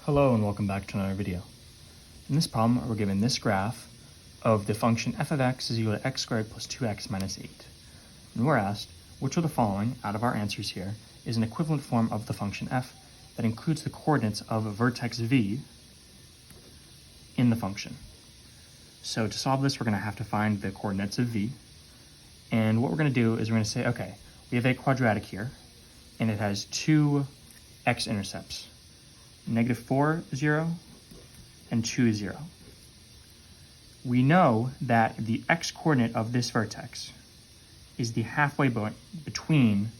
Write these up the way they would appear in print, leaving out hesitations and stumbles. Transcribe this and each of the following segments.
Hello and welcome back to another video. In this problem, we're given this graph of the function f of x is equal to x squared plus 2x minus 8. And we're asked, which of the following, out of our answers here, is an equivalent form of the function f that includes the coordinates of a vertex v in the function. So to solve this, we're going to have to find the coordinates of v. And what we're going to do is we're going to say, okay, we have a quadratic here, and it has two x-intercepts. -4, 0, and 2, 0. We know that the x-coordinate of this vertex is the halfway point between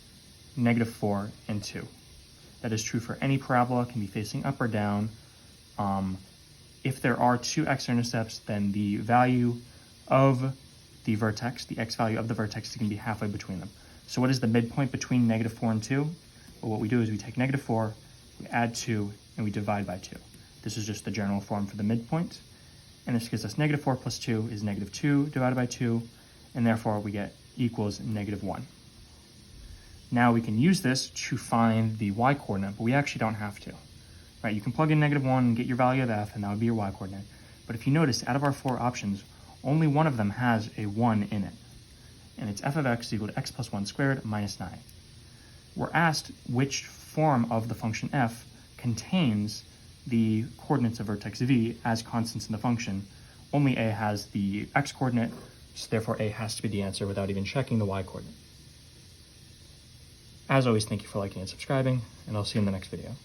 -4 and 2. That is true for any parabola, it can be facing up or down. If there are two x-intercepts, then the value of the vertex, the x value of the vertex, is going to be halfway between them. So what is the midpoint between -4 and 2? Well, what we do is we take -4, we add 2, and we divide by 2. This is just the general form for the midpoint. And this gives us -4 plus 2 is -2 divided by 2, and therefore we get equals -1. Now we can use this to find the y-coordinate, but we actually don't have to. Right? You can plug in -1 and get your value of f, and that would be your y-coordinate. But if you notice, out of our four options, only one of them has a 1 in it. And it's f of x is equal to x plus 1 squared minus 9. We're asked which form of the function f contains the coordinates of vertex v as constants in the function. Only a has the x-coordinate, so therefore a has to be the answer without even checking the y-coordinate. As always, thank you for liking and subscribing, and I'll see you in the next video.